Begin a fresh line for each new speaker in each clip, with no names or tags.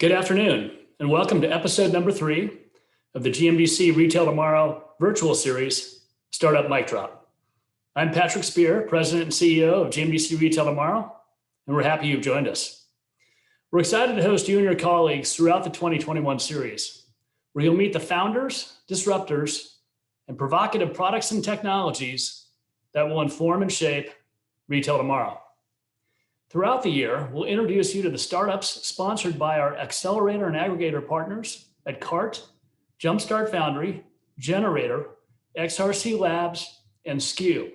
Good afternoon, and welcome to episode number 3 of the GMDC Retail Tomorrow virtual series, Startup Mic Drop. I'm Patrick Spear, President and CEO of GMDC Retail Tomorrow, and we're happy you've joined us. We're excited to host you and your colleagues throughout the 2021 series, where you'll meet the founders, disruptors, and provocative products and technologies that will inform and shape retail tomorrow. Throughout the year, we'll introduce you to the startups sponsored by our accelerator and aggregator partners at CART, Jumpstart Foundry, Gener8tor, XRC Labs, and SKU.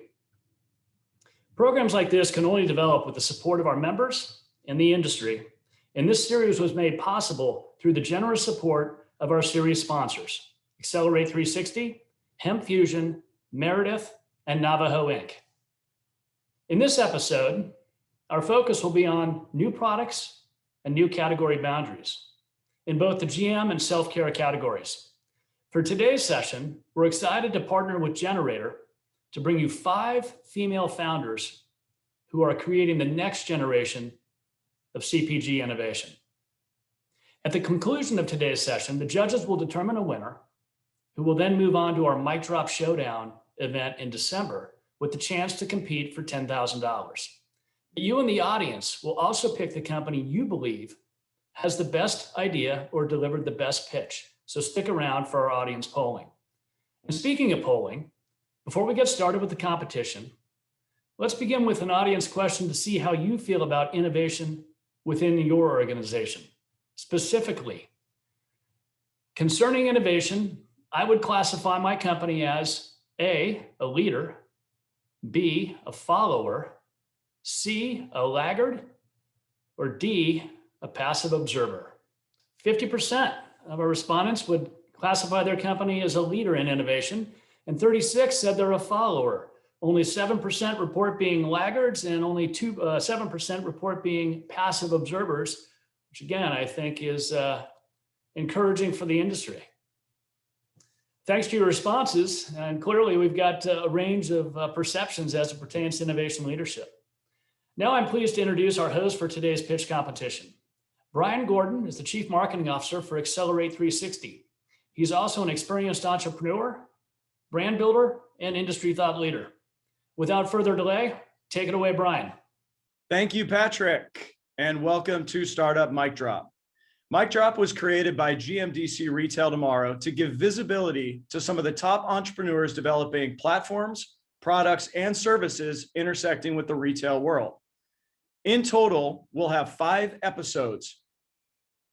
Programs like this can only develop with the support of our members and the industry, and this series was made possible through the generous support of our series sponsors, Gener8tor, HempFusion, Meredith, and Navajo Inc. In this episode, our focus will be on new products and new category boundaries in both the GM and self-care categories. For today's session, we're excited to partner with Gener8tor to bring you 5 female founders who are creating the next generation of CPG innovation. At the conclusion of today's session, the judges will determine a winner who will then move on to our Mic Drop Showdown event in December with the chance to compete for $10,000. You and the audience will also pick the company you believe has the best idea or delivered the best pitch. So stick around for our audience polling. And speaking of polling, before we get started with the competition, let's begin with an audience question to see how you feel about innovation within your organization. Specifically, concerning innovation, I would classify my company as A, a leader, B, a follower, C, a laggard, or D, a passive observer. 50% of our respondents would classify their company as a leader in innovation, and 36 said they're a follower. Only 7% report being laggards, and only 7% report being passive observers, which again, I think is encouraging for the industry. Thanks to your responses, and clearly we've got a range of perceptions as it pertains to innovation leadership. Now I'm pleased to introduce our host for today's pitch competition. Brian Gordon is the Chief Marketing Officer for Gener8tor. He's also an experienced entrepreneur, brand builder, and industry thought leader. Without further delay, take it away, Brian.
Thank you, Patrick, and welcome to Startup Mic Drop. Mic Drop was created by GMDC Retail Tomorrow to give visibility to some of the top entrepreneurs developing platforms, products, and services intersecting with the retail world. In total, we'll have 5 episodes,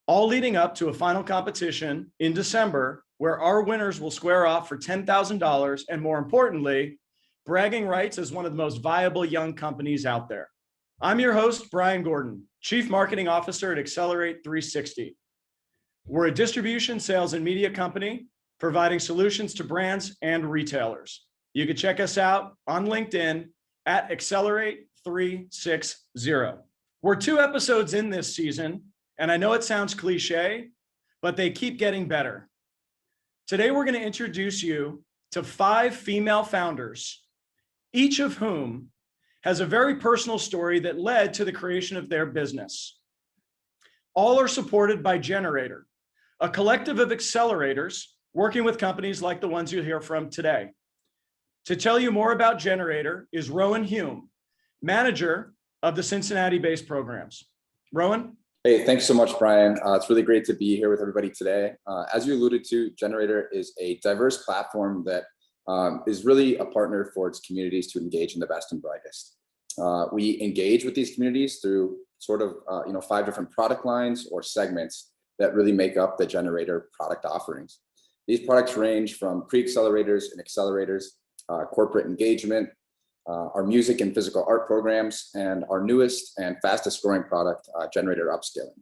all leading up to a final competition in December, where our winners will square off for $10,000 and, more importantly, bragging rights as one of the most viable young companies out there. I'm your host, Brian Gordon, Chief Marketing Officer at Gener8tor. We're a distribution, sales, and media company providing solutions to brands and retailers. You can check us out on LinkedIn at Gener8tor. We're 2 episodes in this season, and I know it sounds cliche, but they keep getting better. Today, we're going to introduce you to 5 female founders, each of whom has a very personal story that led to the creation of their business. All are supported by Gener8tor, a collective of accelerators working with companies like the ones you'll hear from today. To tell you more about Gener8tor is Rowan Hume, manager of the Cincinnati-based programs. Rowan?
Hey, thanks so much, Brian. It's really great to be here with everybody today. As you alluded to, Gener8tor is a diverse platform that is really a partner for its communities to engage in the best and brightest. We engage with these communities through sort of 5 different product lines or segments that really make up the Gener8tor product offerings. These products range from pre-accelerators and accelerators, corporate engagement, our music and physical art programs, and our newest and fastest growing product, Gener8tor Upskilling.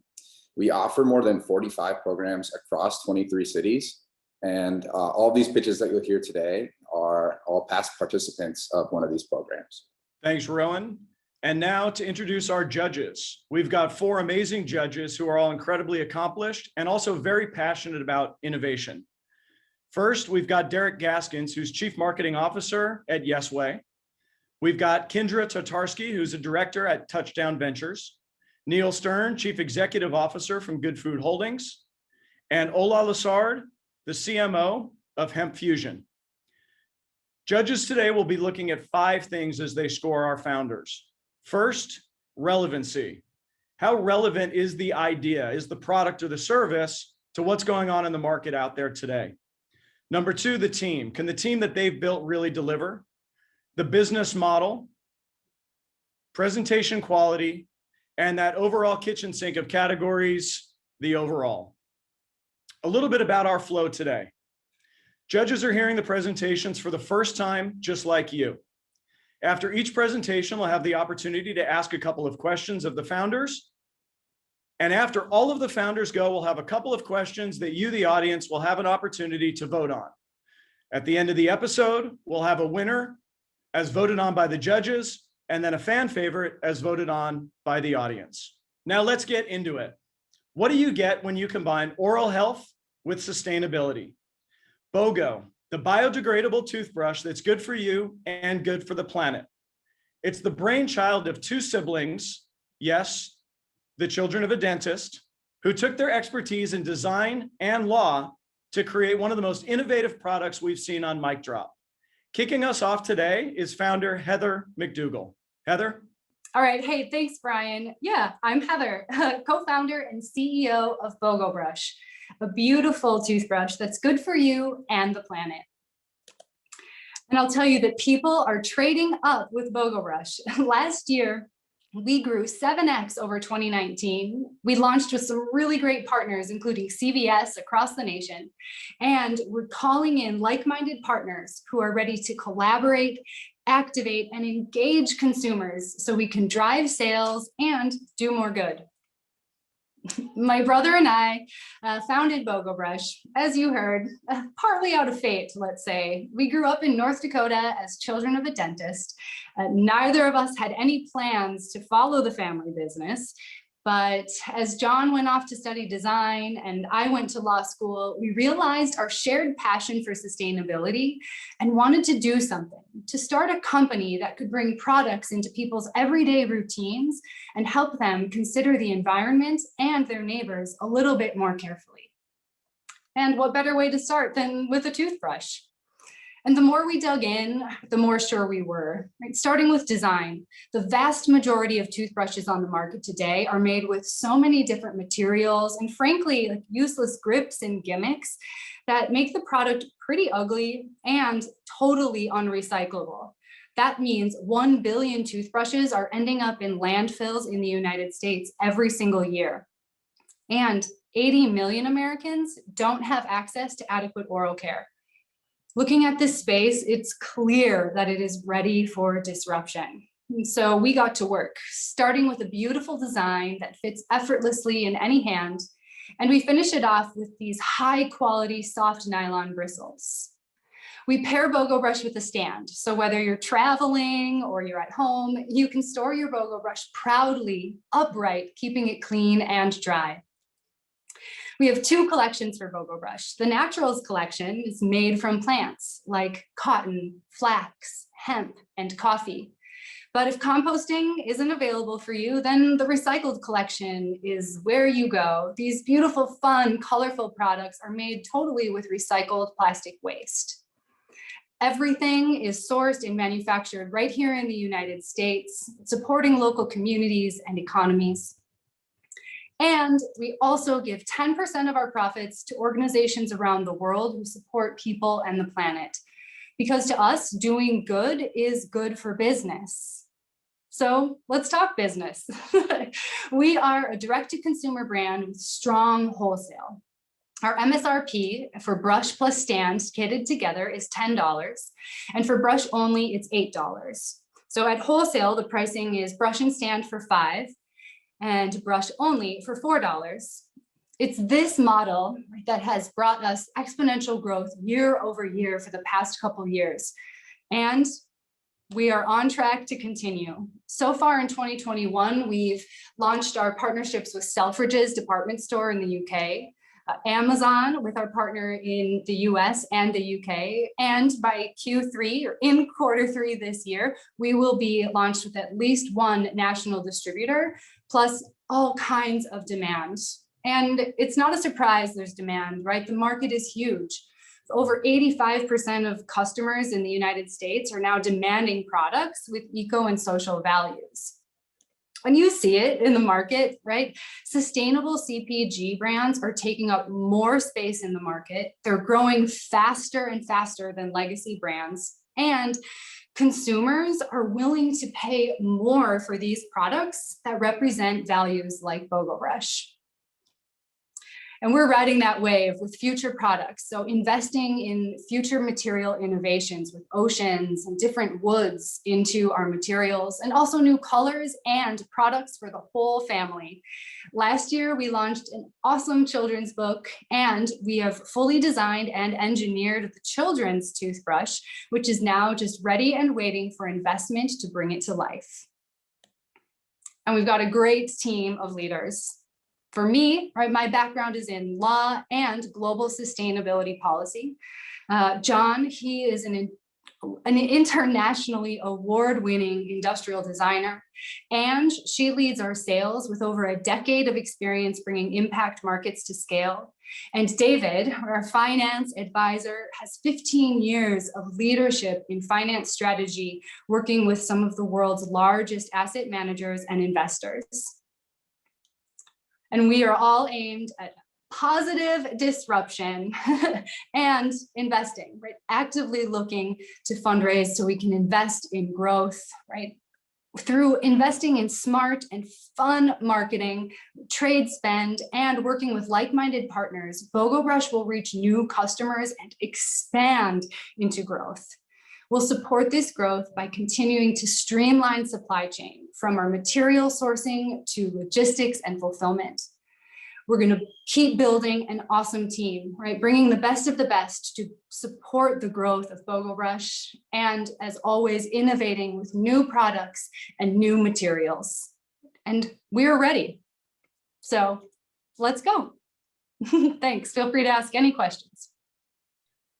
We offer more than 45 programs across 23 cities, and all these pitches that you'll hear today are all past participants of one of these programs.
Thanks, Rowan. And now to introduce our judges. We've got 4 amazing judges who are all incredibly accomplished and also very passionate about innovation. First, we've got Derek Gaskins, who's Chief Marketing Officer at Yesway. We've got Gener8tor, who's a director at Touchdown Ventures. Neil Stern, Chief Executive Officer from Good Food Holdings, and Ola Lassard, the CMO of HempFusion. Judges today will be looking at 5 things as they score our founders. First, relevancy. How relevant is the idea, is the product or the service to what's going on in the market out there today? Number 2, the team. Can the team that they've built really deliver? The business model, presentation quality, and that overall kitchen sink of categories, the overall. A little bit about our flow today. Judges are hearing the presentations for the first time, just like you. After each presentation, we'll have the opportunity to ask a couple of questions of the founders. And after all of the founders go, we'll have a couple of questions that you, the audience, will have an opportunity to vote on. At the end of the episode, we'll have a winner as voted on by the judges, and then a fan favorite as voted on by the audience. Now let's get into it. What do you get when you combine oral health with sustainability? BOGO, the biodegradable toothbrush that's good for you and good for the planet. It's the brainchild of 2 siblings, yes, the children of a dentist, who took their expertise in design and law to create one of the most innovative products we've seen on Mic Drop. Kicking us off today is founder Heather McDougall. Heather?
All right. Hey, thanks, Brian. Yeah, I'm Heather, co-founder and CEO of BOGO Brush, a beautiful toothbrush that's good for you and the planet. And I'll tell you that people are trading up with BOGO Brush. Last year, we grew 7x over 2019. We launched with some really great partners, including CVS across the nation. And we're calling in like-minded partners who are ready to collaborate, activate, and engage consumers so we can drive sales and do more good. My brother and I founded BOGO Brush, as you heard, partly out of fate, let's say. We grew up in North Dakota as children of a dentist. Neither of us had any plans to follow the family business. But as John went off to study design and I went to law school, we realized our shared passion for sustainability and wanted to do something, to start a company that could bring products into people's everyday routines and help them consider the environment and their neighbors a little bit more carefully. And what better way to start than with a toothbrush? And the more we dug in, the more sure we were, right? Starting with design, the vast majority of toothbrushes on the market today are made with so many different materials and frankly, like useless grips and gimmicks that make the product pretty ugly and totally unrecyclable. That means 1 billion toothbrushes are ending up in landfills in the United States every single year. And 80 million Americans don't have access to adequate oral care. Looking at this space, it's clear that it is ready for disruption. And so we got to work, starting with a beautiful design that fits effortlessly in any hand. And we finish it off with these high quality soft nylon bristles. We pair BOGO Brush with a stand. So whether you're traveling or you're at home, you can store your BOGO Brush proudly upright, keeping it clean and dry. We have 2 collections for BOGO Brush. The Naturals collection is made from plants like cotton, flax, hemp, and coffee. But if composting isn't available for you, then the Recycled collection is where you go. These beautiful, fun, colorful products are made totally with recycled plastic waste. Everything is sourced and manufactured right here in the United States, supporting local communities and economies. And we also give 10% of our profits to organizations around the world who support people and the planet. Because to us, doing good is good for business. So let's talk business. We are a direct-to-consumer brand with strong wholesale. Our MSRP for brush plus stand kitted together is $10. And for brush only, it's $8. So at wholesale, the pricing is brush and stand for $5. And brush only for $4. It's this model that has brought us exponential growth year over year for the past couple years. And we are on track to continue. So far in 2021, we've launched our partnerships with Selfridges department store in the UK, Amazon with our partner in the US and the UK. And by Q3 or in Q3 this year, we will be launched with at least one national distributor, plus all kinds of demand. And it's not a surprise there's demand, right? The market is huge. Over 85% of customers in the United States are now demanding products with eco and social values. And you see it in the market, right? Sustainable CPG brands are taking up more space in the market. They're growing faster and faster than legacy brands. And consumers are willing to pay more for these products that represent values like Bogo Brush. And we're riding that wave with future products. So investing in future material innovations with oceans and different woods into our materials, and also new colors and products for the whole family. Last year, we launched an awesome children's book, and we have fully designed and engineered the children's toothbrush, which is now just ready and waiting for investment to bring it to life. And we've got a great team of leaders. For me, right, my background is in law and global sustainability policy. John, he is an internationally award-winning industrial designer, and she leads our sales with over a decade of experience bringing impact markets to scale. And David, our finance advisor, has 15 years of leadership in finance strategy, working with some of the world's largest asset managers and investors. And we are all aimed at positive disruption and investing, right? Actively looking to fundraise so we can invest in growth, right? Through investing in smart and fun marketing, trade spend, and working with like-minded partners, Bogo Brush will reach new customers and expand into growth. We'll support this growth by continuing to streamline supply chain from our material sourcing to logistics and fulfillment. We're going to keep building an awesome team, right? Bringing the best of the best to support the growth of Bogo Brush, and as always, innovating with new products and new materials. And we're ready. So let's go. Thanks. Feel free to ask any questions.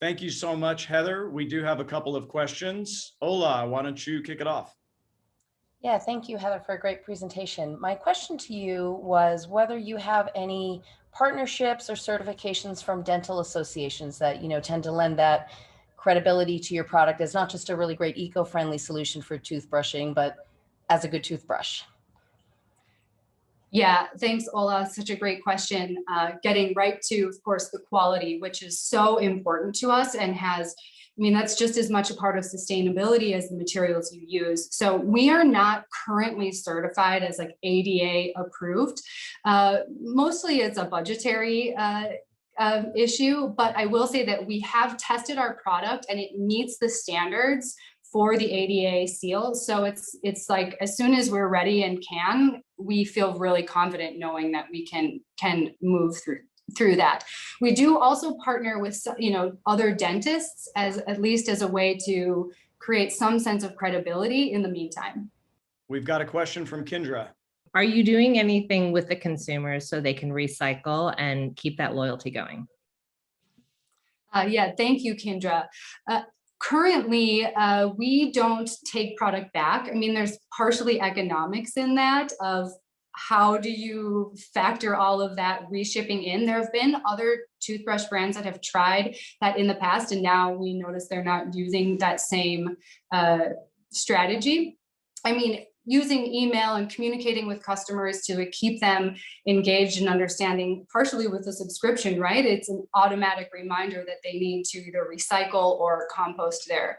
Thank you so much, Heather. We do have a couple of questions. Ola, why don't you kick it off?
Yeah, thank you, Heather, for a great presentation. My question to you was whether you have any partnerships or certifications from dental associations that, tend to lend that credibility to your product as not just a really great eco-friendly solution for toothbrushing, but as a good toothbrush.
Yeah, thanks, Ola. Such a great question. Getting right to, of course, the quality, which is so important to us and has, that's just as much a part of sustainability as the materials you use. So we are not currently certified as like ADA approved. Mostly it's a budgetary issue, but I will say that we have tested our product and it meets the standards for the ADA seal. So it's like, as soon as we're ready and we feel really confident knowing that we can move through that. We do also partner with, other dentists at least as a way to create some sense of credibility in the meantime.
We've got a question from Kendra.
Are you doing anything with the consumers so they can recycle and keep that loyalty going?
Yeah, thank you, Kendra. Currently, we don't take product back. There's partially economics in that of how do you factor all of that reshipping in. There have been other toothbrush brands that have tried that in the past, and now we notice they're not using that same strategy. Using email and communicating with customers to keep them engaged and understanding, partially with a subscription, right? It's an automatic reminder that they need to either recycle or compost their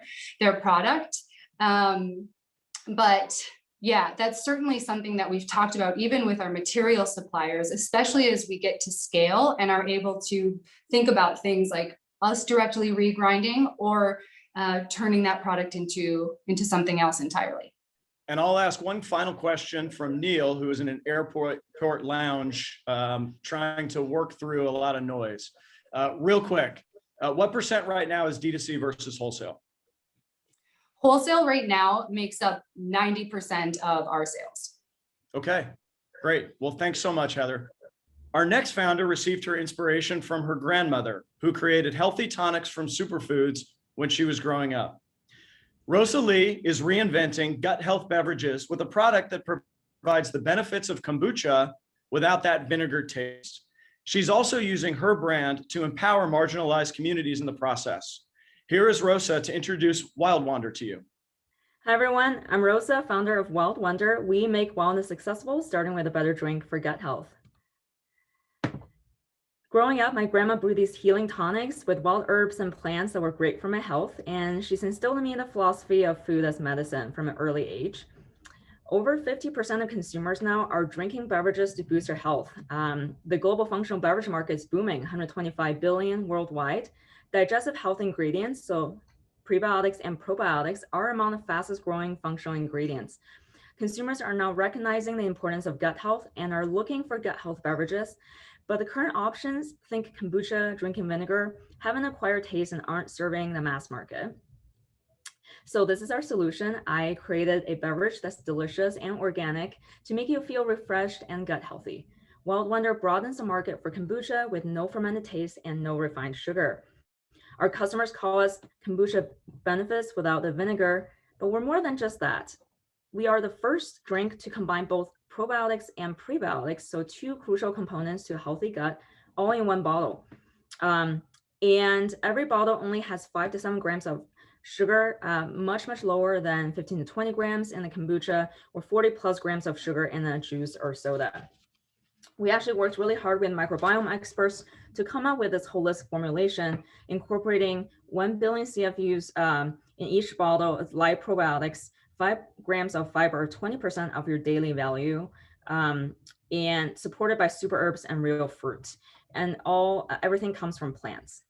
product. But yeah, that's certainly something that we've talked about even with our material suppliers, especially as we get to scale and are able to think about things like us directly regrinding or turning that product into something else entirely.
And I'll ask one final question from Neil, who is in an airport lounge trying to work through a lot of noise. Real quick, what % right now is D2C versus wholesale?
Wholesale right now makes up 90% of our sales.
Okay, great. Well, thanks so much, Heather. Our next founder received her inspiration from her grandmother, who created healthy tonics from superfoods when she was growing up. Rosa Lee is reinventing gut health beverages with a product that provides the benefits of kombucha without that vinegar taste. She's also using her brand to empower marginalized communities in the process. Here is Rosa to introduce Wild Wander to you.
Hi everyone, I'm Rosa, founder of Wild Wonder. We make wellness accessible, starting with a better drink for gut health. Growing up, my grandma brewed these healing tonics with wild herbs and plants that were great for my health, and she's instilled in me the philosophy of food as medicine from an early age. Over 50% of consumers now are drinking beverages to boost their health. The global functional beverage market is booming, 125 billion worldwide. Digestive health ingredients, so prebiotics and probiotics, are among the fastest growing functional ingredients. Consumers are now recognizing the importance of gut health and are looking for gut health beverages. But the current options, think kombucha, drinking vinegar, have an acquired taste and aren't serving the mass market. So this is our solution. I created a beverage that's delicious and organic to make you feel refreshed and gut healthy. Wild Wonder broadens the market for kombucha with no fermented taste and no refined sugar. Our customers call us kombucha benefits without the vinegar, but we're more than just that. We are the first drink to combine both probiotics and prebiotics, so two crucial components to a healthy gut, all in one bottle. And every bottle only has 5 to 7 grams of sugar, much lower than 15 to 20 grams in the kombucha, or 40 plus grams of sugar in a juice or soda. We actually worked really hard with microbiome experts to come up with this holistic formulation, incorporating 1 billion CFUs in each bottle of live probiotics, 5 grams of fiber, 20% of your daily value, and supported by super herbs and real fruit. And everything comes from plants.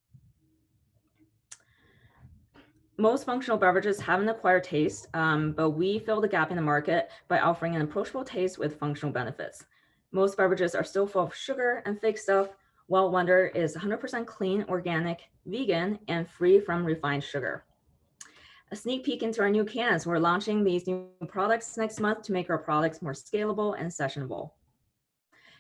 Most functional beverages have an acquired taste, but we fill the gap in the market by offering an approachable taste with functional benefits. Most beverages are still full of sugar and fake stuff. Wild Wonder is 100% clean, organic, vegan, and free from refined sugar. A sneak peek into our new cans. We're launching these new products next month to make our products more scalable and sessionable.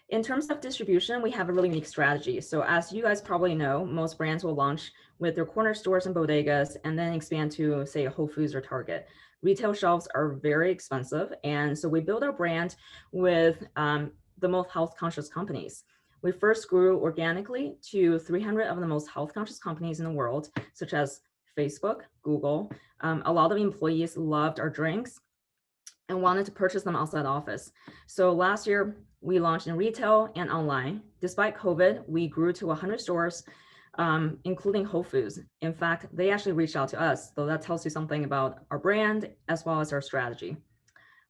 In terms of distribution, we have a really unique strategy. So as you guys probably know, most brands will launch with their corner stores and bodegas and then expand to, say, a Whole Foods or Target. Retail shelves are very expensive. And so we build our brand with the most health conscious companies. We first grew organically to 300 of the most health conscious companies in the world, such as Facebook, Google. A lot of employees loved our drinks and wanted to purchase them outside the office. So last year, we launched in retail and online. Despite COVID, we grew to 100 stores, including Whole Foods. In fact, they actually reached out to us. So that tells you something about our brand as well as our strategy.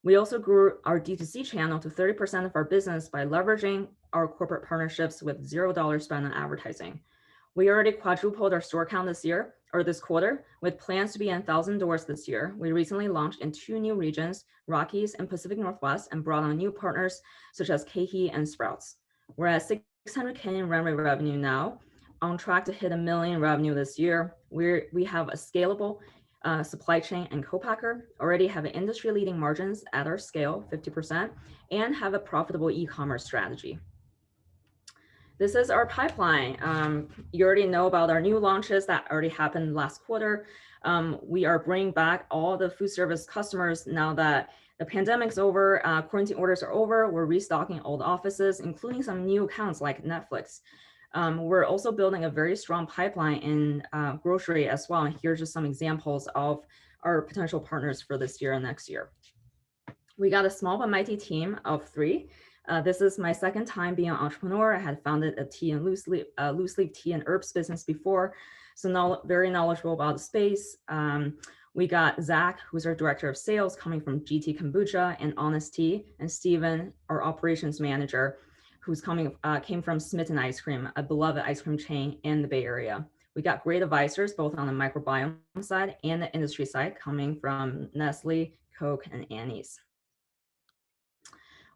We also grew our D2C channel to 30% of our business by leveraging our corporate partnerships with $0 spent on advertising. We already quadrupled our store count this quarter, with plans to be in 1,000 doors this year. We recently launched in 2 new regions, Rockies and Pacific Northwest, and brought on new partners such as KeHE and Sprouts. We're at $600K in run rate revenue now, on track to hit $1 million revenue this year. We have a scalable supply chain and co-packer, already have industry-leading margins at our scale, 50%, and have a profitable e-commerce strategy. This is our pipeline. You already know about our new launches that already happened last quarter. We are bringing back all the food service customers now that the pandemic's over, quarantine orders are over. We're restocking old offices, including some new accounts like Netflix. We're also building a very strong pipeline in grocery as well. And here's just some examples of our potential partners for this year and next year. We got a small but mighty team of 3. This is my second time being an entrepreneur. I had founded a tea and loose leaf tea and herbs business before, so now very knowledgeable about the space. We got Zach, who's our director of sales, coming from GT Kombucha and Honest Tea, and Steven, our operations manager, who's came from Smitten Ice Cream, a beloved ice cream chain in the Bay Area. We got great advisors, both on the microbiome side and the industry side, coming from Nestle, Coke, and Annie's.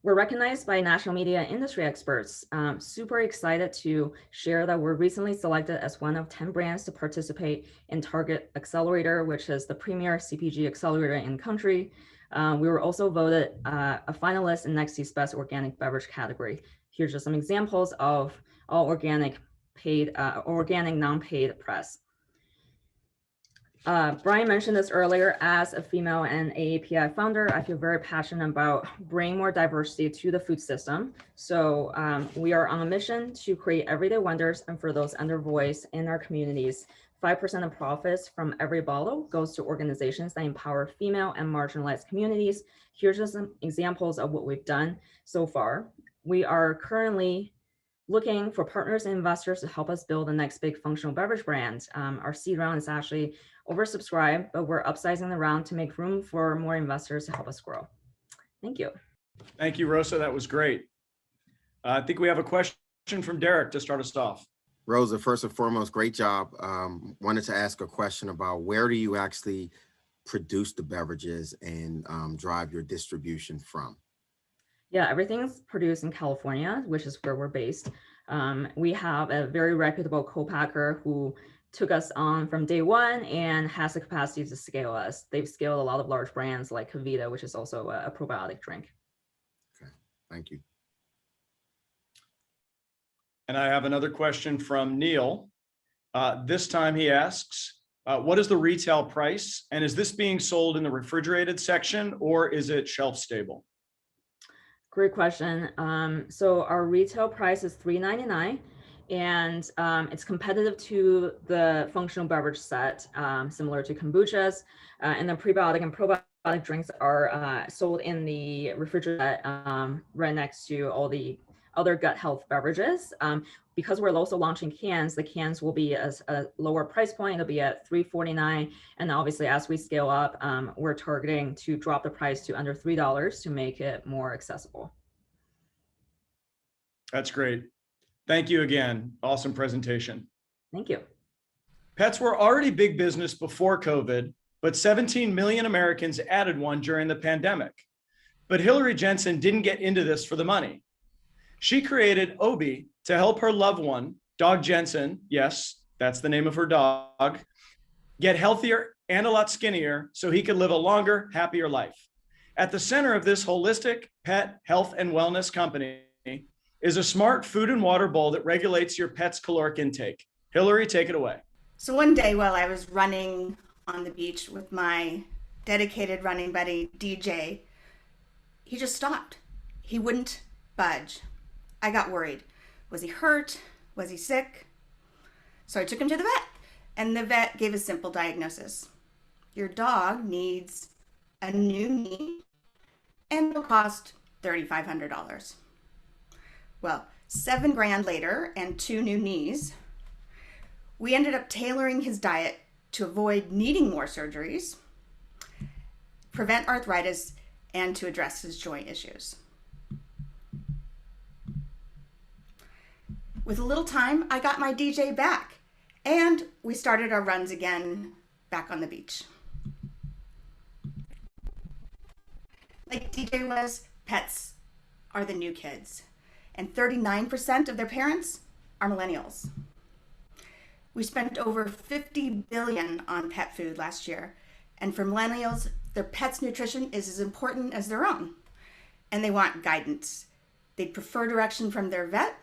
We're recognized by national media and industry experts. Super excited to share that we're recently selected as one of 10 brands to participate in Target Accelerator, which is the premier CPG accelerator in the country. We were also voted a finalist in next year's Best Organic Beverage category. Here's just some examples of all organic paid, organic non-paid press. Brian mentioned this earlier. As a female and AAPI founder, I feel very passionate about bringing more diversity to the food system. So we are on a mission to create everyday wonders, and for those undervoiced in our communities, 5% of profits from every bottle goes to organizations that empower female and marginalized communities. Here's just some examples of what we've done so far. We are currently looking for partners and investors to help us build the next big functional beverage brand. Our seed round is actually oversubscribed, but we're upsizing the round to make room for more investors to help us grow. Thank you.
Thank you, Rosa. That was great. I think we have a question from Derek to start us off.
Rosa, first and foremost, great job. Wanted to ask a question about where do you actually produce the beverages and drive your distribution from?
Yeah, everything's produced in California, which is where we're based. We have a very reputable co-packer who took us on from day one and has the capacity to scale us. They've scaled a lot of large brands like Kavita, which is also a probiotic drink.
Okay, thank you.
And I have another question from Neil. This time he asks, what is the retail price? And is this being sold in the refrigerated section or is it shelf stable?
Great question. So our retail price is $3.99, and it's competitive to the functional beverage set, similar to kombuchas. And the prebiotic and probiotic drinks are sold in the refrigerator right next to all the other gut health beverages. Because we're also launching cans, the cans will be a lower price point. It'll be at $3.49. And obviously, as we scale up, we're targeting to drop the price to under $3 to make it more accessible.
That's great. Thank you again. Awesome presentation.
Thank you.
Pets were already big business before COVID, but 17 million Americans added one during the pandemic. But Hillary Jensen didn't get into this for the money. She created Obi to help her loved one, Dog Jensen, yes, that's the name of her dog, get healthier and a lot skinnier so he could live a longer, happier life. At the center of this holistic pet health and wellness company is a smart food and water bowl that regulates your pet's caloric intake. Hillary, take it away.
So one day while I was running on the beach with my dedicated running buddy, DJ, he just stopped. He wouldn't budge. I got worried. Was he hurt? Was he sick? So I took him to the vet, and the vet gave a simple diagnosis. Your dog needs a new knee, and it'll cost $3,500. Well, $7,000 later and 2 new knees, we ended up tailoring his diet to avoid needing more surgeries, prevent arthritis, and to address his joint issues. With a little time, I got my DJ back, and we started our runs again back on the beach. Like DJ was, pets are the new kids, and 39% of their parents are millennials. We spent over $50 billion on pet food last year, and for millennials, their pet's nutrition is as important as their own, and they want guidance. They prefer direction from their vet,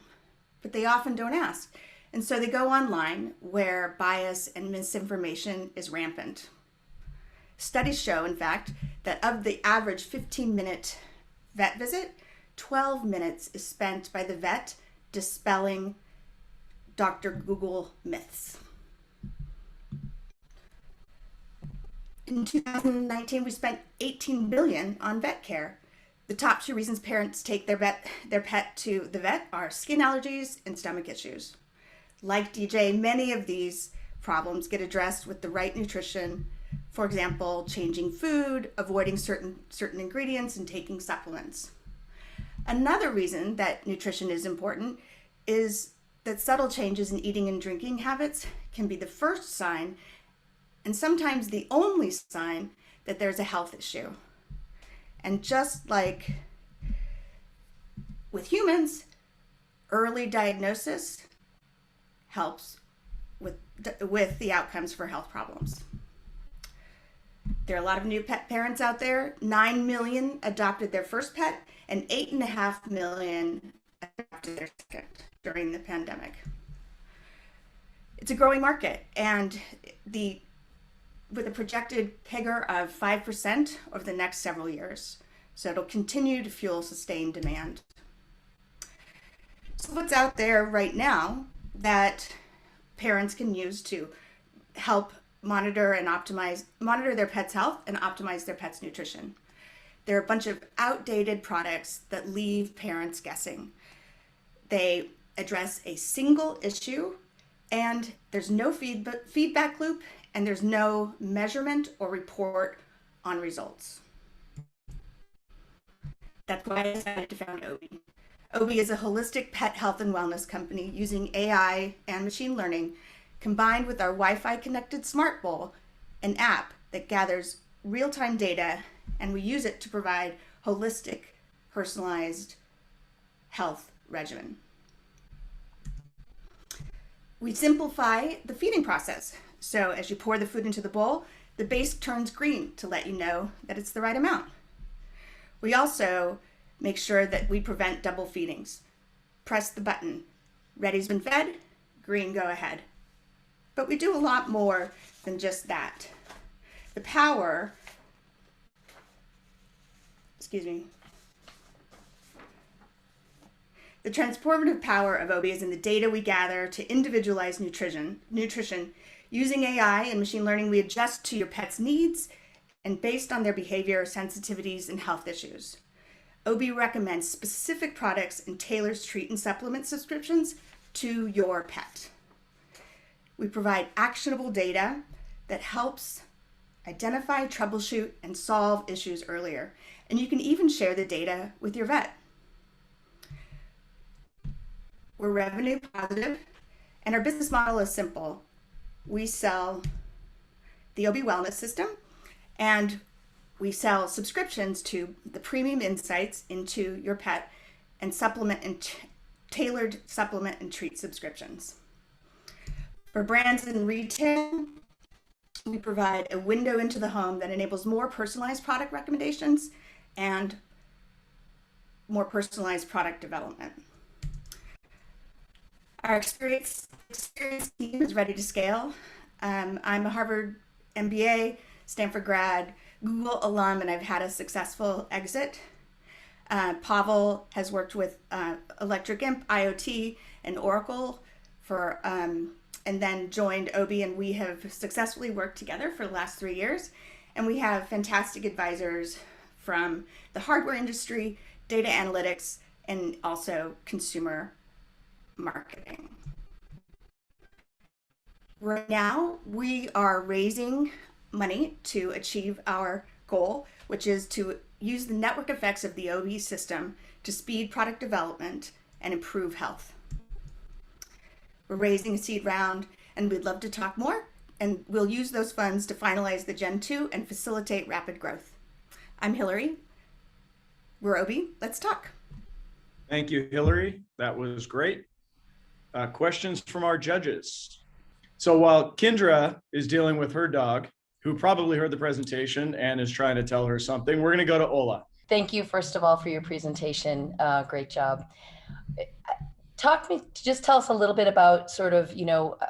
but they often don't ask. And so they go online where bias and misinformation is rampant. Studies show, in fact, that of the average 15-minute vet visit, 12 minutes is spent by the vet dispelling Dr. Google myths. In 2019, we spent $18 billion on vet care. The top 2 reasons parents take their pet to the vet are skin allergies and stomach issues. Like DJ, many of these problems get addressed with the right nutrition. For example, changing food, avoiding certain ingredients, and taking supplements. Another reason that nutrition is important is that subtle changes in eating and drinking habits can be the first sign, and sometimes the only sign, that there's a health issue. And just like with humans, early diagnosis helps with the outcomes for health problems. There are a lot of new pet parents out there. 9 million adopted their first pet, and 8.5 million adopted their second during the pandemic. It's a growing market, and with a projected CAGR of 5% over the next several years. So it'll continue to fuel sustained demand. So what's out there right now that parents can use to help monitor their pet's health and optimize their pet's nutrition? There are a bunch of outdated products that leave parents guessing. They address a single issue, and there's no feedback loop, and there's no measurement or report on results. That's why I decided to found Obi. Obi is a holistic pet health and wellness company using AI and machine learning, combined with our Wi-Fi connected smart bowl, an app that gathers real-time data, and we use it to provide holistic, personalized health regimen. We simplify the feeding process. So as you pour the food into the bowl, the base turns green to let you know that it's the right amount. We also make sure that we prevent double feedings. Press the button. Ready's been fed, green, go ahead. But we do a lot more than just that. The power, the transformative power of Obi is in the data we gather to individualize nutrition. Using AI and machine learning, we adjust to your pet's needs and based on their behavior, sensitivities, and health issues. Obi recommends specific products and tailors treat and supplement subscriptions to your pet. We provide actionable data that helps identify, troubleshoot, and solve issues earlier. And you can even share the data with your vet. We're revenue positive, and our business model is simple. We sell the Obi Wellness System, and we sell subscriptions to the premium insights into your pet and tailored supplement and treat subscriptions. For brands and retail, we provide a window into the home that enables more personalized product recommendations and more personalized product development. Our experienced team is ready to scale. I'm a Harvard MBA, Stanford grad, Google alum, and I've had a successful exit. Pavel has worked with Electric Imp, IoT, and Oracle and then joined Obi, and we have successfully worked together for the last 3 years. And we have fantastic advisors from the hardware industry, data analytics, and also consumer marketing. Right now, we are raising money to achieve our goal, which is to use the network effects of the Obi system to speed product development and improve health. We're raising a seed round, and we'd love to talk more, and we'll use those funds to finalize the Gen 2 and facilitate rapid growth. I'm Hillary. We're Obi. Let's talk.
Thank you, Hillary. That was great. Questions from our judges. So while Kendra is dealing with her dog, who probably heard the presentation and is trying to tell her something, we're going to go to Ola.
Thank you, first of all, for your presentation. Great job. Just tell us a little bit about sort of,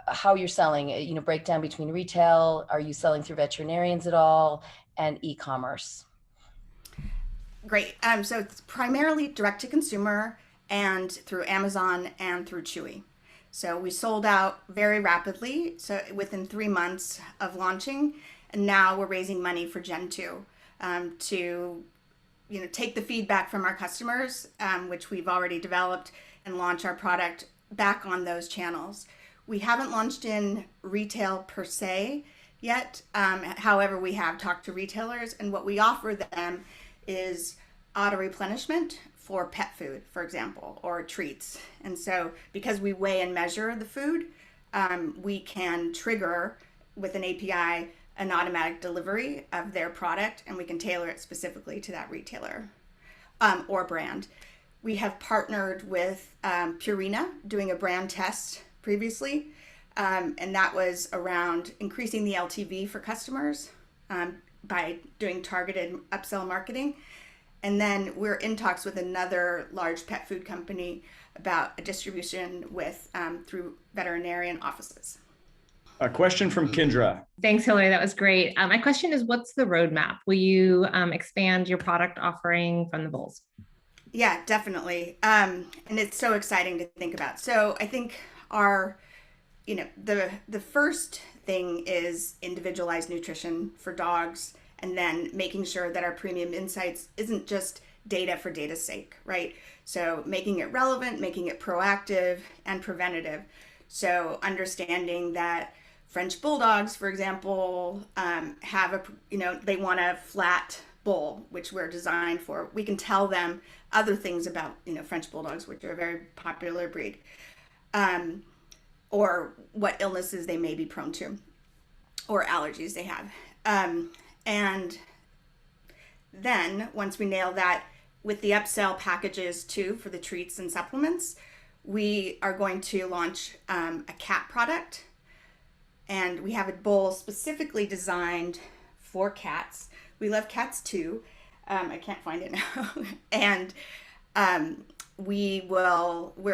how you're selling, breakdown between retail. Are you selling through veterinarians at all, and e-commerce?
Great. So it's primarily direct to consumer and through Amazon and through Chewy. So we sold out very rapidly, so within 3 months of launching, and now we're raising money for Gen 2 to take the feedback from our customers, which we've already developed, and launch our product back on those channels. We haven't launched in retail per se yet. However, we have talked to retailers, and what we offer them is auto replenishment for pet food, for example, or treats. And so because we weigh and measure the food, we can trigger with an API an automatic delivery of their product, and we can tailor it specifically to that retailer or brand. We have partnered with Purina doing a brand test previously, and that was around increasing the LTV for customers, by doing targeted upsell marketing. And then we're in talks with another large pet food company about a distribution with through veterinarian offices.
A question from Kendra.
Thanks, Hillary. That was great. My question is, what's the roadmap? Will you expand your product offering from the bowls?
Yeah, definitely. And it's so exciting to think about. So I think our, the first thing is individualized nutrition for dogs, and then making sure that our premium insights isn't just data for data's sake, right? So making it relevant, making it proactive and preventative. So understanding that French bulldogs, for example, have they want a flat bowl, which we're designed for. We can tell them other things about, French bulldogs, which are a very popular breed, or what illnesses they may be prone to, or allergies they have. And then once we nail that with the upsell packages too, for the treats and supplements, we are going to launch a cat product. And we have a bowl specifically designed for cats. We love cats too. I can't find it now. And we're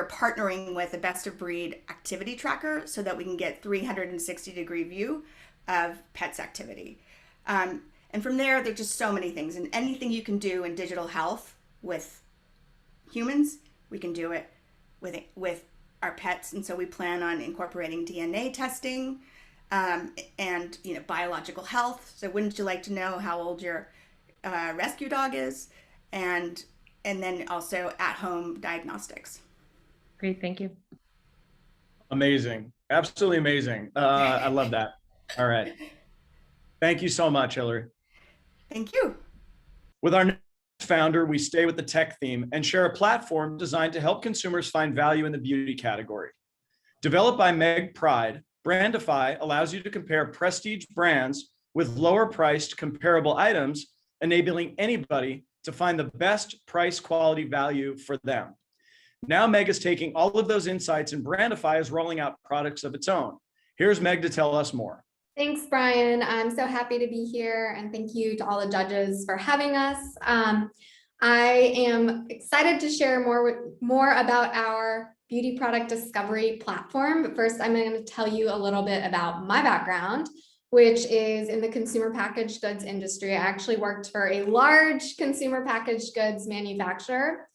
partnering with a best of breed activity tracker so that we can get 360-degree view of pets' activity. And from there, there's just so many things. And anything you can do in digital health with humans, we can do it with our pets. And so we plan on incorporating DNA testing, and biological health. So wouldn't you like to know how old your rescue dog is? And then also at-home diagnostics.
Great, thank you.
Amazing, absolutely amazing. I love that. All right, thank you so much, Hillary.
Thank you.
With our next founder, we stay with the tech theme and share a platform designed to help consumers find value in the beauty category. Developed by Meg Pride, Brandify allows you to compare prestige brands with lower priced comparable items, enabling anybody to find the best price, quality, value for them. Now Meg is taking all of those insights, and Brandify is rolling out products of its own. Here's Meg to tell us more.
Thanks, Brian. I'm so happy to be here, and thank you to all the judges for having us. I am excited to share more about our beauty product discovery platform. But first, I'm going to tell you a little bit about my background, which is in the consumer packaged goods industry. I actually worked for a large consumer packaged goods manufacturer.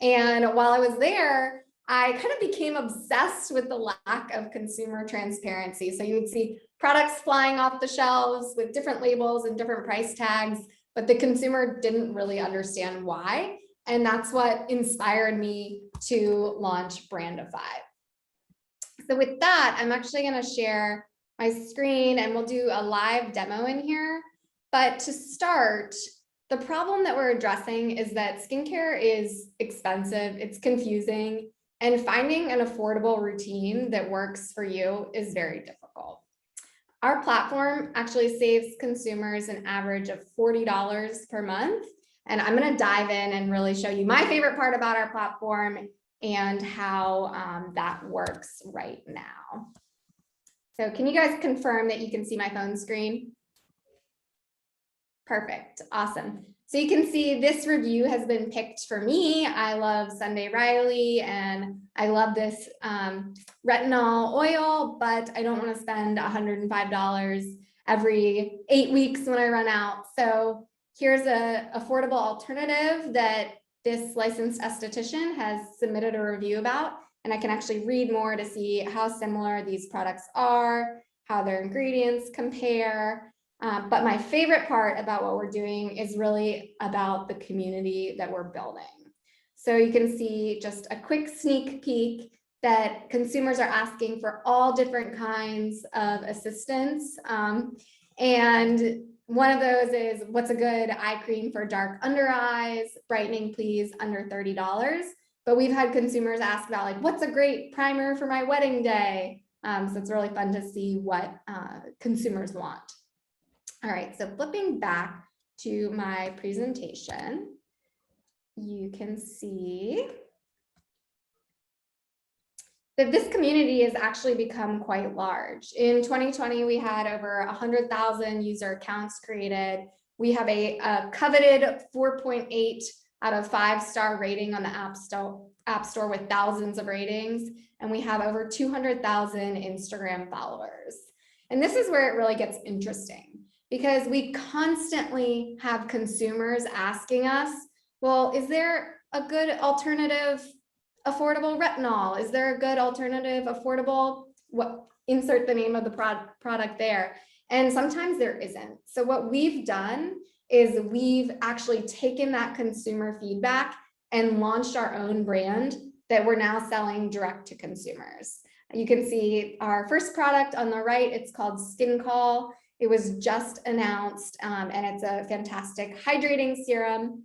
And while I was there, I kind of became obsessed with the lack of consumer transparency. So you would see products flying off the shelves with different labels and different price tags, but the consumer didn't really understand why. And that's what inspired me to launch Brandify. So with that, I'm actually going to share my screen and we'll do a live demo in here. But to start, the problem that we're addressing is that skincare is expensive, it's confusing, and finding an affordable routine that works for you is very difficult. Our platform actually saves consumers an average of $40 per month. And I'm going to dive in and really show you my favorite part about our platform and how that works right now. So can you guys confirm that you can see my phone screen? Perfect. Awesome. So you can see this review has been picked for me. I love Sunday Riley and I love this retinol oil, but I don't want to spend $105 every 8 weeks when I run out. So here's an affordable alternative that this licensed esthetician has submitted a review about, and I can actually read more to see how similar these products are, how their ingredients compare. But my favorite part about what we're doing is really about the community that we're building. So you can see just a quick sneak peek that consumers are asking for all different kinds of assistance. And one of those is, what's a good eye cream for dark under eyes, brightening please, under $30. But we've had consumers ask about like, what's a great primer for my wedding day? So it's really fun to see what consumers want. All right, so flipping back to my presentation, you can see that this community has actually become quite large. In 2020, we had over 100,000 user accounts created. We have a coveted 4.8 out of 5-star rating on the App Store with thousands of ratings. And we have over 200,000 Instagram followers. And this is where it really gets interesting, because we constantly have consumers asking us, well, is there a good alternative affordable retinol? Is there a good alternative affordable, what, insert the name of the product there? And sometimes there isn't. So what we've done is we've actually taken that consumer feedback and launched our own brand that we're now selling direct to consumers. You can see our first product on the right, it's called Skin Call. It was just announced, and it's a fantastic hydrating serum.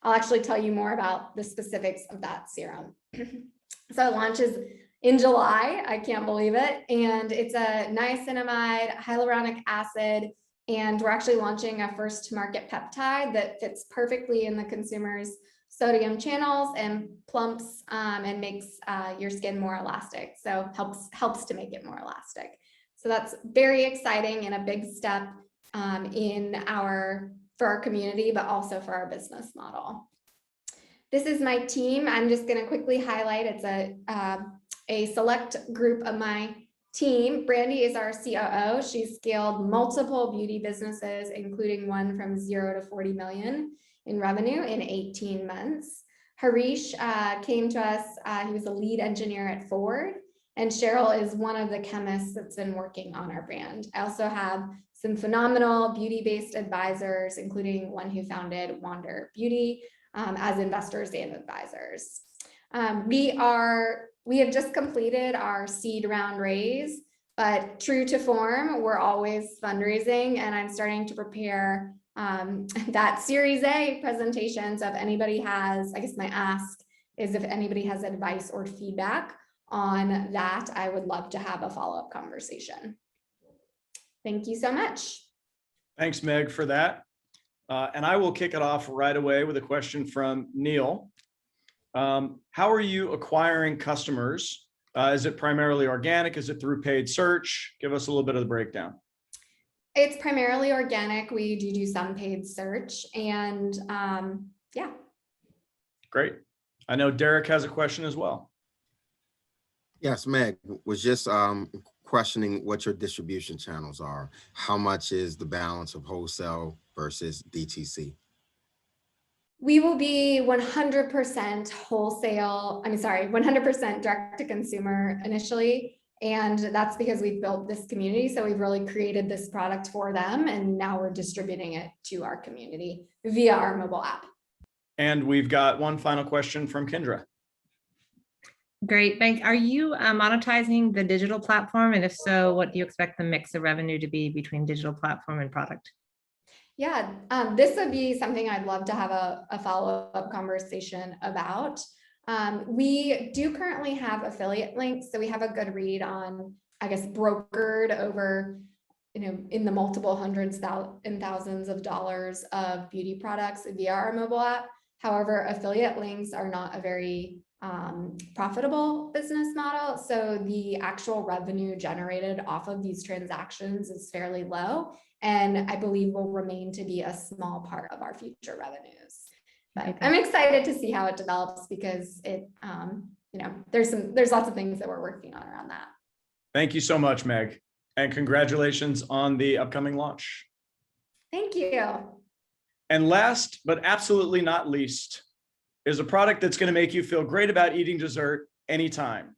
I'll actually tell you more about the specifics of that serum. So it launches in July, I can't believe it. And it's a niacinamide, hyaluronic acid, and we're actually launching a first to market peptide that fits perfectly in the consumer's sodium channels and plumps and makes your skin more elastic. So helps to make it more elastic. So that's very exciting and a big step for our community, but also for our business model. This is my team. I'm just going to quickly highlight. It's a select group of my team. Brandy is our COO. She's scaled multiple beauty businesses, including one from 0 to 40 million in revenue in 18 months. Harish came to us. He was a lead engineer at Ford. And Cheryl is one of the chemists that's been working on our brand. I also have some phenomenal beauty-based advisors, including one who founded Wander Beauty as investors and advisors. We have just completed our seed round raise, but true to form, we're always fundraising, and I'm starting to prepare that Series A presentation. So if anybody has, I guess my ask is if anybody has advice or feedback on that, I would love to have a follow-up conversation. Thank you so much.
Thanks, Meg, for that. And I will kick it off right away with a question from Neil. How are you acquiring customers? Is it primarily organic? Is it through paid search? Give us a little bit of the breakdown.
It's primarily organic. We do some paid search, and yeah. Great.
I know Derek has a question as well.
Yes, Meg, was just questioning what your distribution channels are. How much is the balance of wholesale versus DTC?
We will be 100% wholesale, 100% direct to consumer initially. And that's because we've built this community. So we've really created this product for them. And now we're distributing it to our community via our mobile app.
And we've got one final question from Kendra.
Great, Meg. Are you monetizing the digital platform? And if so, what do you expect the mix of revenue to be between digital platform and product?
Yeah, this would be something I'd love to have a follow-up conversation about. We do currently have affiliate links, so we have a good read on, I guess, brokered over, in the multiple hundreds and thousands of dollars of beauty products via our mobile app. However, affiliate links are not a very profitable business model. So the actual revenue generated off of these transactions is fairly low, and I believe will remain to be a small part of our future revenues. But I'm excited to see how it develops because it, there's lots of things that we're working on around that.
Thank you so much, Meg, and congratulations on the upcoming launch.
Thank you.
And last, but absolutely not least, is a product that's going to make you feel great about eating dessert anytime.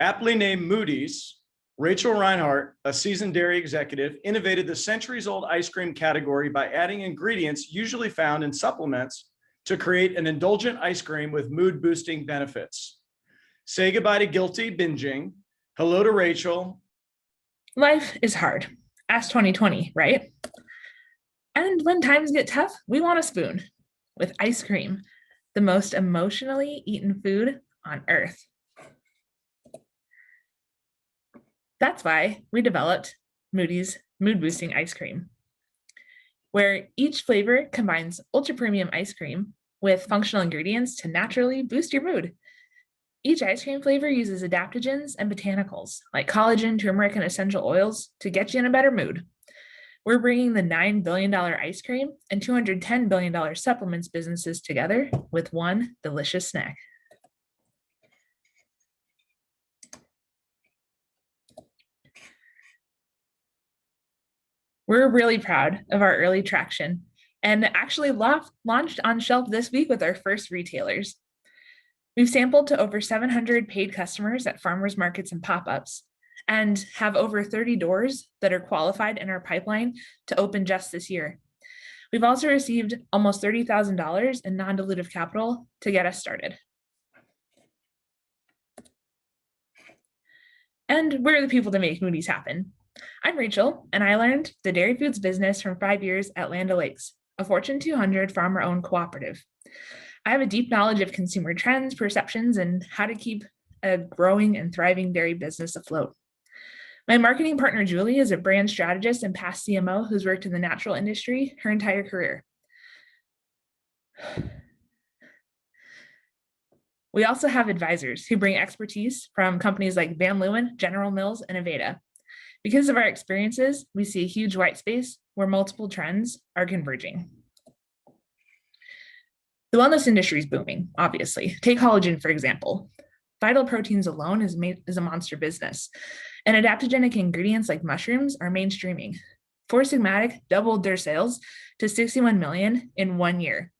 Aptly named Moody's, Rachel Reinhardt, a seasoned dairy executive, innovated the centuries-old ice cream category by adding ingredients usually found in supplements to create an indulgent ice cream with mood-boosting benefits. Say goodbye to guilty binging. Hello to Rachel.
Life is hard. Ask 2020, right? And when times get tough, we want a spoon with ice cream, the most emotionally eaten food on earth. That's why we developed Moody's Mood Boosting Ice Cream, where each flavor combines ultra premium ice cream with functional ingredients to naturally boost your mood. Each ice cream flavor uses adaptogens and botanicals like collagen, turmeric, and essential oils to get you in a better mood. We're bringing the $9 billion ice cream and $210 billion supplements businesses together with one delicious snack. We're really proud of our early traction and actually launched on shelf this week with our first retailers. We've sampled to over 700 paid customers at farmers markets and pop-ups and have over 30 doors that are qualified in our pipeline to open just this year. We've also received almost $30,000 in non-dilutive capital to get us started. And we're the people that make Moody's happen. I'm Rachel, and I learned the dairy foods business from 5 years at Land O'Lakes, a Fortune 200 farmer-owned cooperative. I have a deep knowledge of consumer trends, perceptions, and how to keep a growing and thriving dairy business afloat. My marketing partner, Julie, is a brand strategist and past CMO who's worked in the natural industry her entire career. We also have advisors who bring expertise from companies like Van Leeuwen, General Mills, and Aveda. Because of our experiences, we see a huge white space where multiple trends are converging. The wellness industry is booming, obviously. Take collagen, for example. Vital proteins alone is a monster business, and adaptogenic ingredients like mushrooms are mainstreaming. Four Sigmatic doubled their sales to 61 million in 1 year.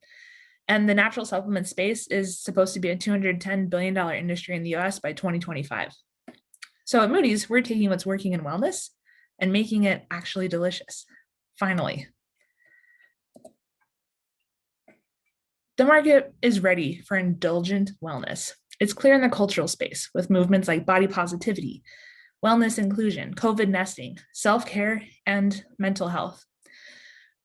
And the natural supplement space is supposed to be a $210 billion industry in the US by 2025. So at Moody's, we're taking what's working in wellness and making it actually delicious, finally. The market is ready for indulgent wellness. It's clear in the cultural space with movements like body positivity, wellness inclusion, COVID nesting, self-care, and mental health.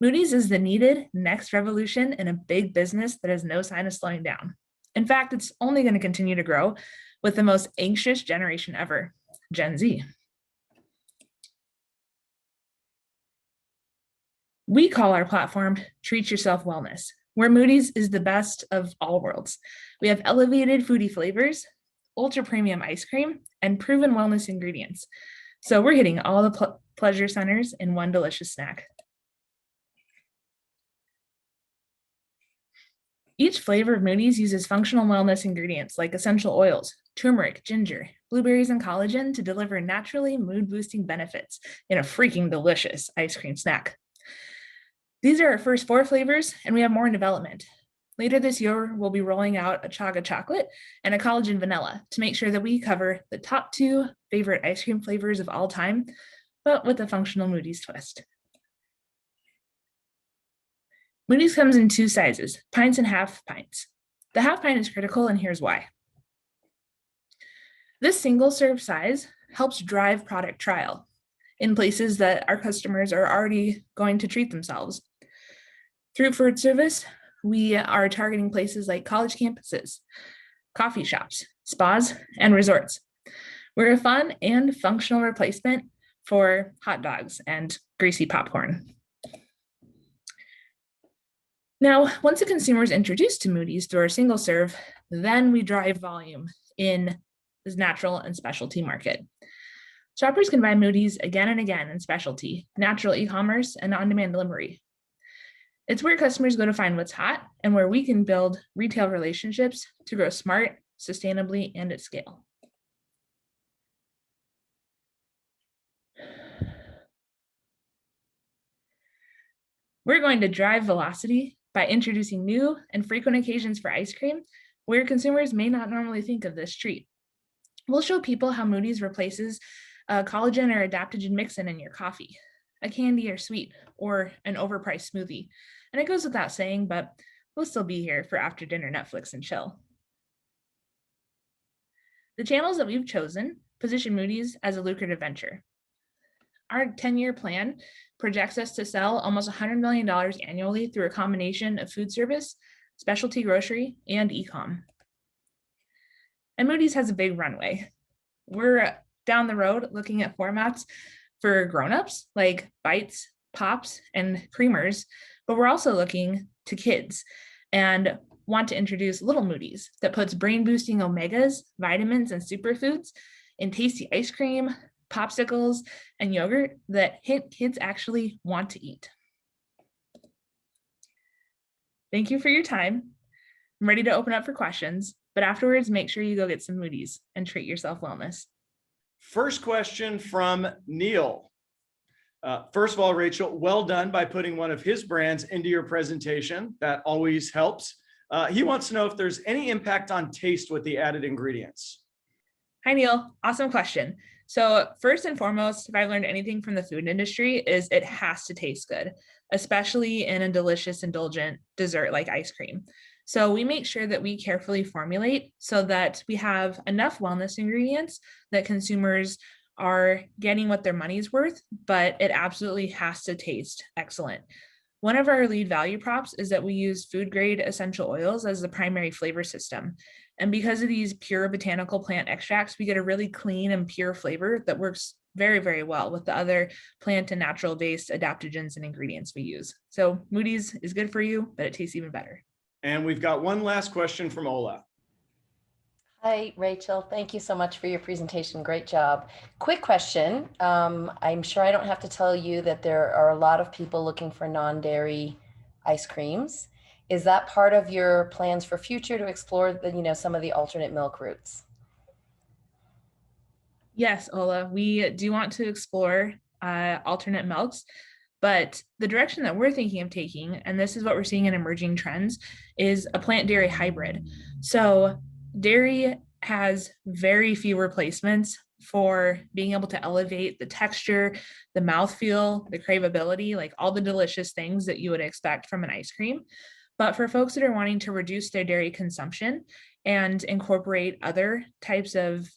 Moody's is the needed next revolution in a big business that has no sign of slowing down. In fact, it's only going to continue to grow with the most anxious generation ever, Gen Z. We call our platform Treat Yourself Wellness, where Moody's is the best of all worlds. We have elevated foodie flavors, ultra premium ice cream, and proven wellness ingredients. So we're hitting all the pleasure centers in one delicious snack. Each flavor of Moody's uses functional wellness ingredients like essential oils, turmeric, ginger, blueberries, and collagen to deliver naturally mood-boosting benefits in a freaking delicious ice cream snack. These are our first 4 flavors, and we have more in development. Later this year, we'll be rolling out a chaga chocolate and a collagen vanilla to make sure that we cover the top 2 favorite ice cream flavors of all time, but with a functional Moody's twist. Moody's comes in 2 sizes, pints and half pints. The half pint is critical, and here's why. This single serve size helps drive product trial in places that our customers are already going to treat themselves. Through food service, we are targeting places like college campuses, coffee shops, spas, and resorts. We're a fun and functional replacement for hot dogs and greasy popcorn. Now, once a consumer is introduced to Moody's through our single serve, then we drive volume in this natural and specialty market. Shoppers can buy Moody's again and again in specialty, natural e-commerce, and on-demand delivery. It's where customers go to find what's hot and where we can build retail relationships to grow smart, sustainably, and at scale. We're going to drive velocity by introducing new and frequent occasions for ice cream where consumers may not normally think of this treat. We'll show people how Moody's replaces a collagen or adaptogen mix-in your coffee, a candy or sweet, or an overpriced smoothie. And it goes without saying, but we'll still be here for after dinner Netflix and chill. The channels that we've chosen position Moody's as a lucrative venture. Our 10-year plan projects us to sell almost $100 million annually through a combination of food service, specialty grocery, and e-com. And Moody's has a big runway. We're down the road looking at formats for grown-ups like bites, pops, and creamers, but we're also looking to kids and want to introduce little Moody's that puts brain-boosting omegas, vitamins, and superfoods in tasty ice cream, popsicles, and yogurt that kids actually want to eat. Thank you for your time. I'm ready to open up for questions, but afterwards, make sure you go get some Moody's and treat yourself wellness.
First question from Neil. First of all, Rachel, well done by putting one of his brands into your presentation. That always helps. He wants to know if there's any impact on taste with the added ingredients.
Hi, Neil. Awesome question. So first and foremost, if I learned anything from the food industry is it has to taste good, especially in a delicious, indulgent dessert like ice cream. So we make sure that we carefully formulate so that we have enough wellness ingredients that consumers are getting what their money's worth, but it absolutely has to taste excellent. One of our lead value props is that we use food grade essential oils as the primary flavor system. And because of these pure botanical plant extracts, we get a really clean and pure flavor that works very, very well with the other plant and natural based adaptogens and ingredients we use. So Moody's is good for you, but it tastes even better.
And we've got one last question from Ola.
Hi, Rachel. Thank you so much for your presentation. Great job. Quick question. I'm sure I don't have to tell you that there are a lot of people looking for non-dairy ice creams. Is that part of your plans for future to explore the, some of the alternate milk routes?
Yes, Ola, we do want to explore alternate milks, but the direction that we're thinking of taking, and this is what we're seeing in emerging trends, is a plant dairy hybrid. So dairy has very few replacements for being able to elevate the texture, the mouthfeel, the craveability, like all the delicious things that you would expect from an ice cream. But for folks that are wanting to reduce their dairy consumption and incorporate other types of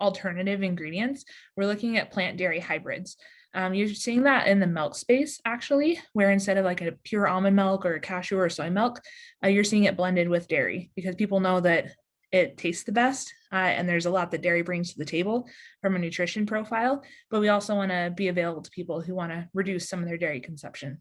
alternative ingredients, we're looking at plant dairy hybrids. You're seeing that in the milk space, actually, where instead of like a pure almond milk or cashew or soy milk, you're seeing it blended with dairy because people know that it tastes the best. And there's a lot that dairy brings to the table from a nutrition profile, but we also want to be available to people who want to reduce some of their dairy consumption.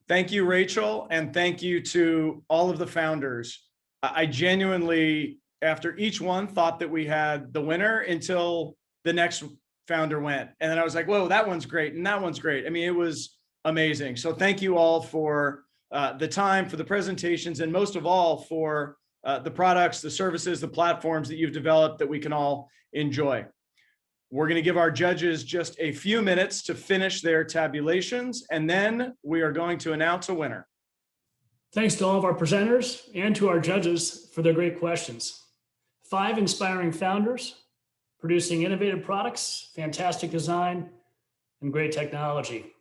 Thank you, Rachel. And thank you to all of the founders. I genuinely, after each one, thought that we had the winner until the next founder went. And then I was like, whoa, that one's great. And that one's great. I mean, it was amazing. So thank you all for the time, for the presentations, and most of all for the products, the services, the platforms that you've developed that we can all enjoy. We're going to give our judges just a few minutes to finish their tabulations, and then we are going to announce a winner.
Thanks to all of our presenters and to our judges for their great questions. 5 inspiring founders producing innovative products, fantastic design, and great technology.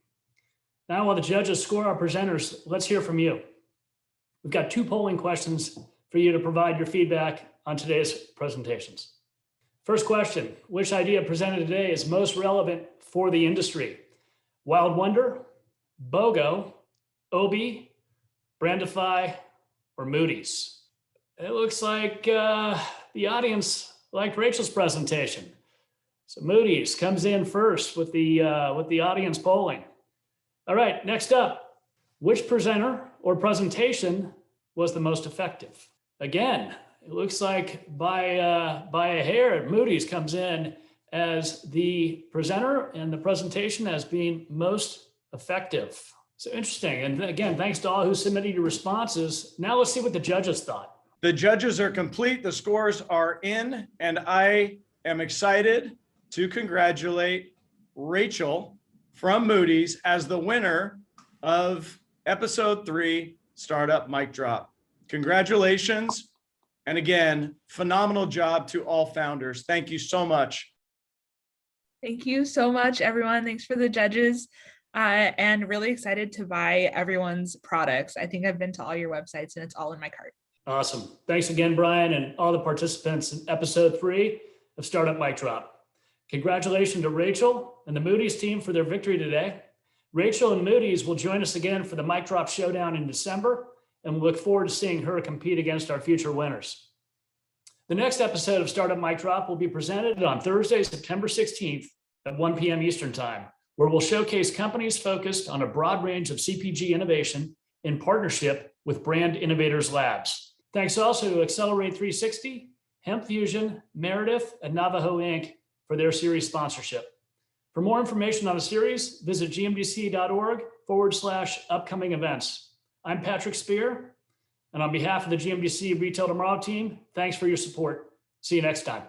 Now, while the judges score our presenters, let's hear from you. We've got 2 polling questions for you to provide your feedback on today's presentations. First question, which idea presented today is most relevant for the industry? Wild Wonder, BOGO, Obi, Brandify, or Moody's? It looks like the audience liked Rachel's presentation. So Moody's comes in first with the audience polling. All right, next up, which presenter or presentation was the most effective? Again, it looks like by a hair, Moody's comes in as the presenter and the presentation as being most effective. So interesting. And again, thanks to all who submitted your responses. Now let's see what the judges thought.
The judges are complete. The scores are in, and I am excited to congratulate Rachel from Moody's as the winner of episode 3, Startup Mic Drop. Congratulations. And again, phenomenal job to all founders. Thank you so much.
Thank you so much, everyone. Thanks for the judges. And really excited to buy everyone's products. I think I've been to all your websites and it's all in my cart.
Awesome. Thanks again, Brian, and all the participants in episode 3 of Startup Mic Drop. Congratulations to Rachel and the Moody's team for their victory today. Rachel and Moody's will join us again for the Mic Drop Showdown in December, and we look forward to seeing her compete against our future winners. The next episode of Startup Mic Drop will be presented on Thursday, September 16th at 1 p.m. Eastern Time, where we'll showcase companies focused on a broad range of CPG innovation in partnership with Brand Innovators Labs. Thanks also to Accelerate 360, HempFusion, Meredith, and Navajo Inc. for their series sponsorship. For more information on the series, visit gmdc.org/upcoming events. I'm Patrick Spear, and on behalf of the GMDC Retail Tomorrow team, thanks for your support. See you next time.